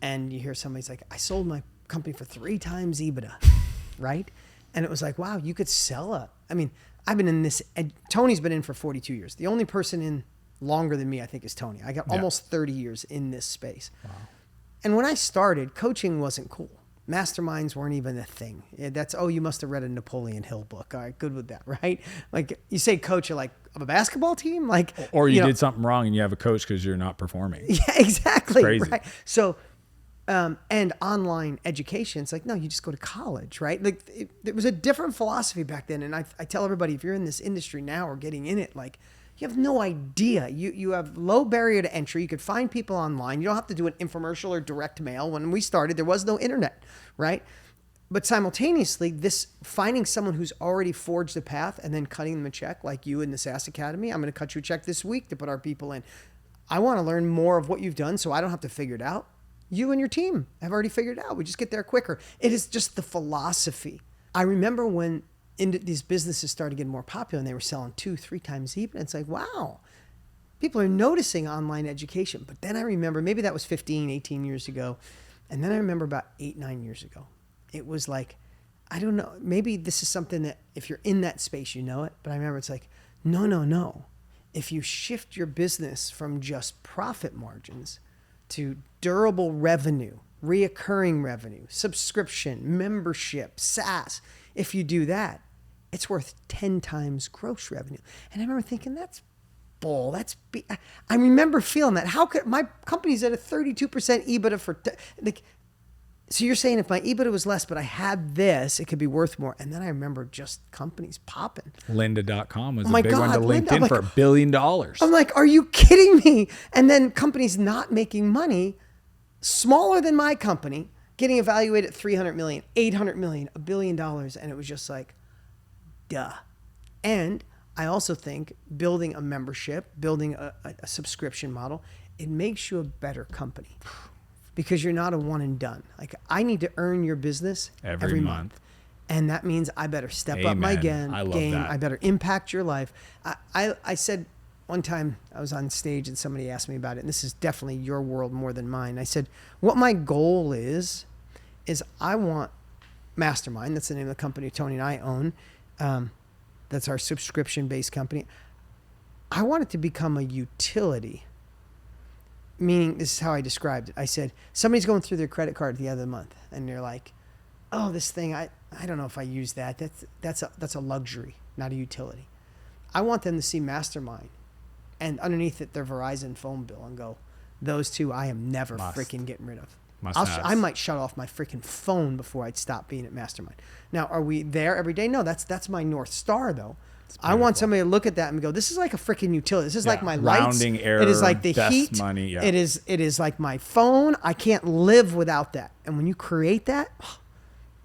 And you hear somebody's like, I sold my company for 3 times EBITDA, right? And it was like, wow, you could sell I've been in this, Tony's been in for 42 years. The only person in longer than me, I think, is Tony. I got almost 30 years in this space. Wow. And when I started, coaching wasn't cool. Masterminds weren't even a thing. That's, you must have read a Napoleon Hill book. All right, good with that, right? Like, you say coach, you're like, of a basketball team? Like, or you did something wrong and you have a coach because you're not performing. Yeah, exactly. It's crazy. Right. So and online education. It's like, no, you just go to college, right? Like it was a different philosophy back then. And I tell everybody, if you're in this industry now or getting in it, like you have no idea. You have low barrier to entry. You could find people online. You don't have to do an infomercial or direct mail. When we started, there was no internet, right? But simultaneously, this finding someone who's already forged the path and then cutting them a check, like you in the SaaS Academy, I'm going to cut you a check this week to put our people in. I want to learn more of what you've done so I don't have to figure it out. You and your team have already figured it out. We just get there quicker. It is just the philosophy. I remember when these businesses started getting more popular and they were selling 2-3 times even. It's like, wow, people are noticing online education. But then I remember, maybe that was 15, 18 years ago. And then I remember about 8-9 years ago. It was like, I don't know, maybe this is something that if you're in that space, you know it. But I remember it's like, no. If you shift your business from just profit margins to durable revenue, reoccurring revenue, subscription, membership, SaaS, if you do that, it's worth 10 times gross revenue. And I remember thinking, that's bull. I remember feeling that. How could my company's at a 32% EBITDA for, so you're saying if my EBITDA was less, but I had this, it could be worth more. And then I remember just companies popping. Lynda.com was a big one to LinkedIn for $1 billion. I'm like, are you kidding me? And then companies not making money, smaller than my company, getting evaluated at 300 million, 800 million, $1 billion. And it was just like, duh. And I also think building a membership, building a subscription model, it makes you a better company. Because you're not a one and done. Like I need to earn your business every month. And that means I better step up my game. I better impact your life. I said one time I was on stage and somebody asked me about it. And this is definitely your world more than mine. I said, what my goal is I want Mastermind. That's the name of the company Tony and I own. That's our subscription-based company. I want it to become a utility. Meaning, this is how I described it. I said, somebody's going through their credit card at the end of the month, and they're like, oh, this thing, I don't know if I use that. That's a luxury, not a utility. I want them to see Mastermind, and underneath it, their Verizon phone bill, and go, those two I am never freaking getting rid of. I might shut off my freaking phone before I'd stop being at Mastermind. Now, are we there every day? No, that's my North Star, though. I want somebody to look at that and go, this is like a freaking utility. This is like my lights. Rounding error, it is like the heat. Money, yeah. It is like my phone. I can't live without that. And when you create that,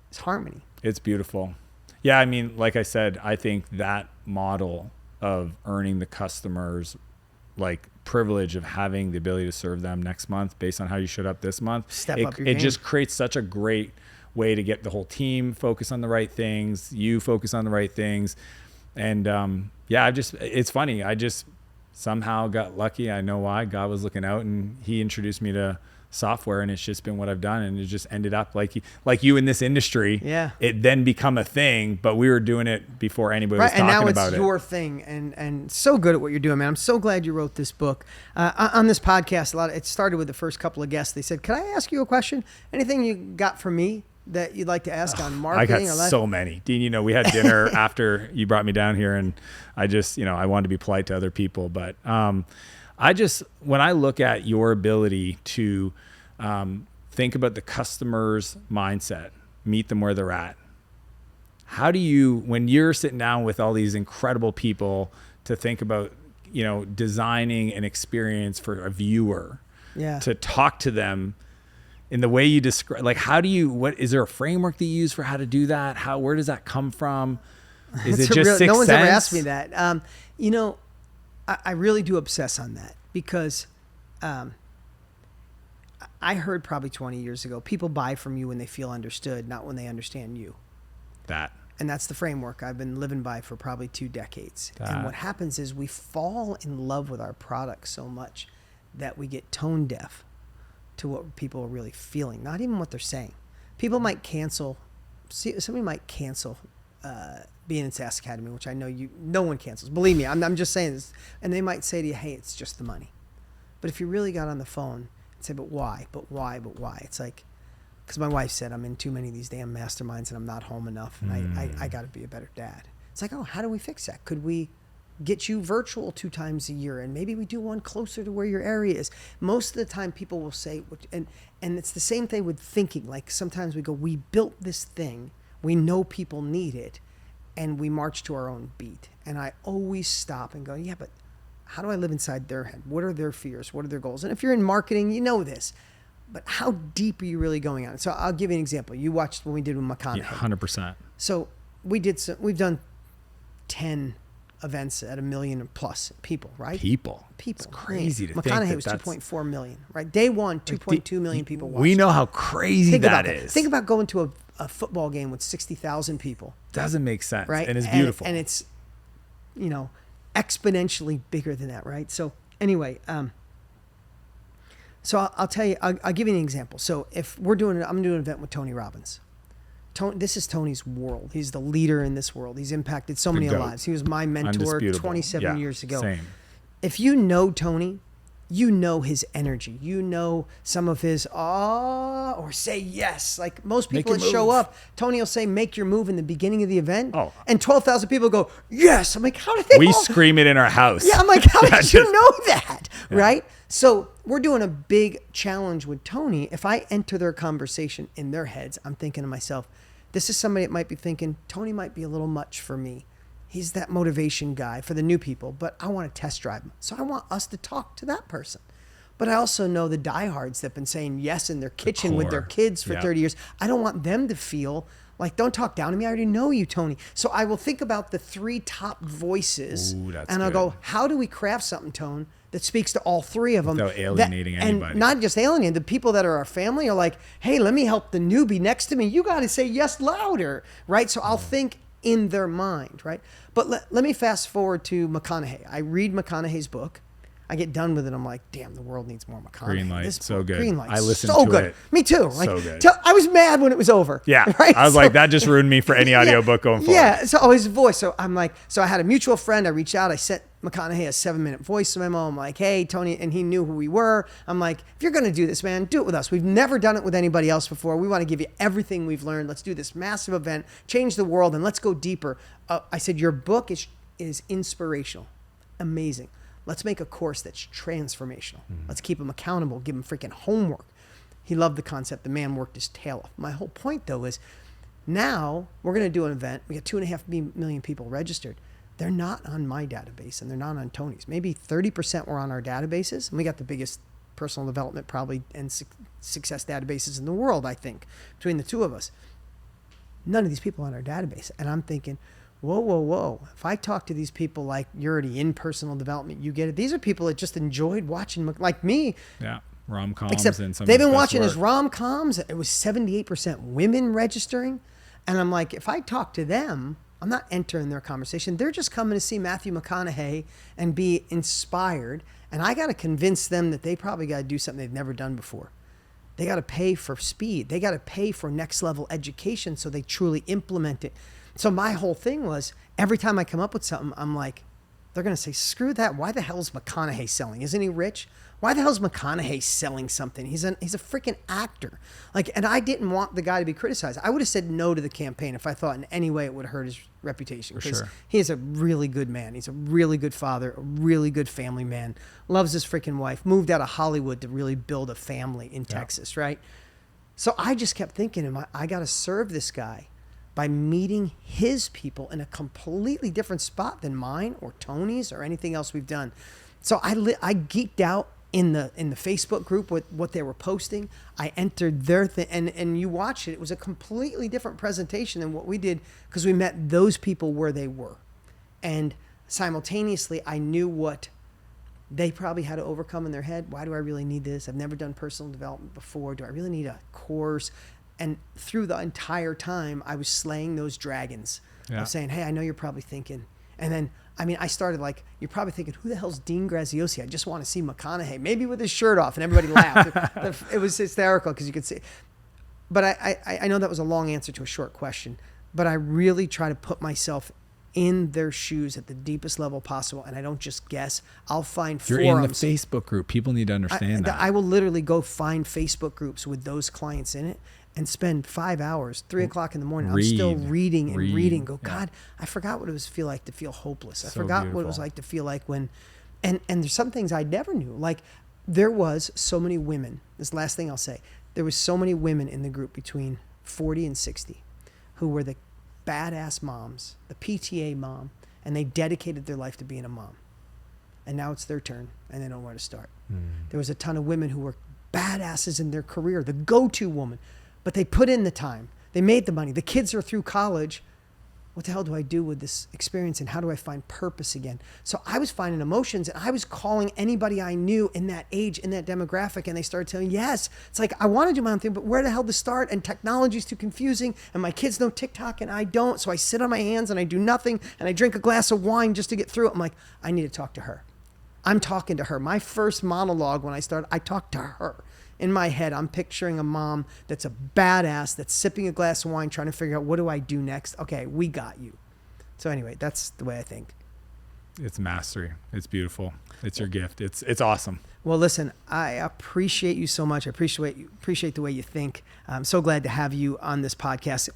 it's harmony. It's beautiful. Yeah, I mean, like I said, I think that model of earning the customers like privilege of having the ability to serve them next month based on how you showed up this month. Step up your game. It just creates such a great way to get the whole team focus on the right things. You focus on the right things. And it's funny. I just somehow got lucky. I know why. God was looking out and he introduced me to software, and it's just been what I've done. And it just ended up like you in this industry. Yeah. It then become a thing, but we were doing it before anybody was talking about it. And now it's your thing, and so good at what you're doing, man. I'm so glad you wrote this book. On this podcast, it started with the first couple of guests. They said, "Can I ask you a question? Anything you got for me that you'd like to ask on marketing?" I got so many. Dean, we had dinner after you brought me down here, and I just, I wanted to be polite to other people. But when I look at your ability to think about the customer's mindset, meet them where they're at, how do you, when you're sitting down with all these incredible people to think about, designing an experience for a viewer, to talk to them in the way you describe, like, is there a framework that you use for how to do that? Where does that come from? Is it just sixth no one's sense? ever asked me that. I really do obsess on that because I heard probably 20 years ago, people buy from you when they feel understood, not when they understand you. And that's the framework I've been living by for probably 2 decades. And what happens is we fall in love with our product so much that we get tone deaf to what people are really feeling, not even what they're saying. Somebody might cancel being in SaaS Academy, which I know no one cancels. Believe me, I'm just saying this. And they might say to you, hey, it's just the money. But if you really got on the phone and say, but why? It's like, because my wife said I'm in too many of these damn masterminds and I'm not home enough. And I got to be a better dad. It's like, oh, how do we fix that? Could we get you virtual 2 times a year, and maybe we do one closer to where your area is. Most of the time people will say, and it's the same thing with thinking. Like sometimes we go, we built this thing, we know people need it, and we march to our own beat. And I always stop and go, yeah, but how do I live inside their head? What are their fears? What are their goals? And if you're in marketing, you know this, but how deep are you really going on it? So I'll give you an example. You watched what we did with McConaughey. Yeah, 100%. So we've done 10 events at 1 million plus people, right? People. It's crazy to think McConaughey was that's 2.4 million, right? Day one, 2.2 million people watched. We know how crazy that is. Think about going to a football game with 60,000 people. Doesn't make sense. Right? And it's beautiful. And it's, exponentially bigger than that, right? So anyway, so I'll tell you, I'll give you an example. So if I'm doing an event with Tony Robbins. This is Tony's world. He's the leader in this world. He's impacted so many lives. He was my mentor 27 years ago. Same. If you know Tony, you know his energy. You know some of his or say yes. Like most people that show up, Tony will say, make your move in the beginning of the event. Oh. And 12,000 people go, yes. I'm like, how did they We scream it in our house. Yeah, I'm like, how did you know that? Yeah. Right? So we're doing a big challenge with Tony. If I enter their conversation in their heads, I'm thinking to myself, this is somebody that might be thinking, Tony might be a little much for me. He's that motivation guy for the new people, but I want to test drive him. So I want us to talk to that person. But I also know the diehards that have been saying yes in their kitchen with their kids for 30 years. I don't want them to feel like, don't talk down to me. I already know you, Tony. So I will think about the 3 top voices. Ooh, that's and I'll good. go, how do we craft something, Tone, that speaks to all 3 of them? Without alienating anybody. And not just alienating. The people that are our family are like, hey, let me help the newbie next to me. You got to say yes louder, right? So I'll think in their mind, right? But let me fast forward to McConaughey. I read McConaughey's book. I get done with it. I'm like, damn, the world needs more McConaughey. Green Light, so good. Green Light, I listened so to good. it. Me too. Like, So good. I was mad when it was over. Yeah. Right? I was like, that just ruined me for any audiobook going forward. Yeah. So his voice. So I'm like, so I had a mutual friend. I reached out. I sent McConaughey a 7-minute voice memo. I'm like, hey, Tony, and he knew who we were. I'm like, if you're going to do this, man, do it with us. We've never done it with anybody else before. We want to give you everything we've learned. Let's do this massive event, change the world, and let's go deeper. I said, your book is inspirational, amazing. Let's make a course that's transformational. Let's keep him accountable, give him freaking homework. He loved the concept. The man worked his tail off. My whole point, though, is now we're going to do an event. We got 2.5 million people registered. They're not on my database, and they're not on Tony's. Maybe 30% were on our databases, and we got the biggest personal development probably and success databases in the world, I think, between the 2 of us. None of these people are on our database. And I'm thinking, whoa. If I talk to these people like you're already in personal development, you get it. These are people that just enjoyed watching, like me. Yeah, rom-coms. Except and some they've of been his watching best his work. rom-coms. It was 78% women registering. And I'm like, if I talk to them, I'm not entering their conversation. They're just coming to see Matthew McConaughey and be inspired. And I got to convince them that they probably got to do something they've never done before. They got to pay for speed. They got to pay for next level education so they truly implement it. So my whole thing was, every time I come up with something, I'm like, they're going to say, screw that. Why the hell is McConaughey selling? Isn't he rich? Why the hell is McConaughey selling something? He's a freaking actor. Like, and I didn't want the guy to be criticized. I would have said no to the campaign if I thought in any way it would hurt his reputation. Because he is a really good man. He's a really good father, a really good family man. Loves his freaking wife. Moved out of Hollywood to really build a family in Texas, right? So I just kept thinking, I got to serve this guy by meeting his people in a completely different spot than mine or Tony's or anything else we've done. So I geeked out in the Facebook group with what they were posting. I entered their thing, and you watch it. It was a completely different presentation than what we did because we met those people where they were. And simultaneously, I knew what they probably had to overcome in their head. Why do I really need this? I've never done personal development before. Do I really need a course? And through the entire time, I was slaying those dragons. I was saying, hey, I know you're probably thinking. And then, I started like, you're probably thinking, who the hell's Dean Graziosi? I just want to see McConaughey, maybe with his shirt off. And everybody laughed. It was hysterical because you could see. But I know that was a long answer to a short question. But I really try to put myself in their shoes at the deepest level possible. And I don't just guess. I'll find forums. You're in the Facebook group. People need to understand that. I will literally go find Facebook groups with those clients in it. and spend 5 hours, 3 o'clock in the morning. I'm Read. still reading and reading. Go, Yeah. God, I forgot what it was feel like to feel hopeless. I So forgot what it was beautiful. like to feel like when, and there's some things I never knew. Like there was so many women, this last thing I'll say, there was so many women in the group between 40 and 60 who were the badass moms, the PTA mom, and they dedicated their life to being a mom. And now it's their turn and they don't know where to start. There was a ton of women who were badasses in their career, the go-to woman, but they put in the time. They made the money. The kids are through college. What the hell do I do with this experience and how do I find purpose again? So I was finding emotions and I was calling anybody I knew in that age, in that demographic, and they started telling me, yes, it's like, I want to do my own thing, but where the hell to start? And technology's too confusing and my kids know TikTok and I don't. So I sit on my hands and I do nothing and I drink a glass of wine just to get through it. I'm like, I need to talk to her. I'm talking to her. My first monologue when I started, I talked to her. In my head, I'm picturing a mom that's a badass, that's sipping a glass of wine, trying to figure out, what do I do next? Okay, we got you. So anyway, that's the way I think. It's mastery. It's beautiful. It's your gift. It's awesome. Well, listen, I appreciate you so much. I appreciate the way you think. I'm so glad to have you on this podcast.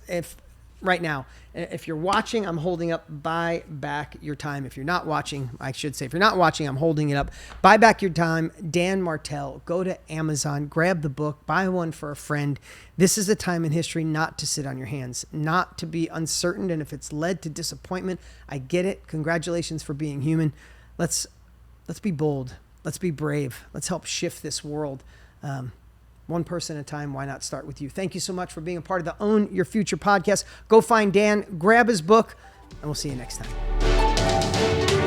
Right now, if you're watching, I'm holding up Buy Back Your Time. If you're not watching, I should say, if you're not watching, I'm holding it up. Buy Back Your Time, Dan Martell. Go to Amazon, grab the book, buy one for a friend. This is a time in history not to sit on your hands, not to be uncertain. And if it's led to disappointment, I get it. Congratulations for being human. Let's be bold. Let's be brave. Let's help shift this world. One person at a time. Why not start with you? Thank you so much for being a part of the Own Your Future podcast. Go find Dan, grab his book, and we'll see you next time.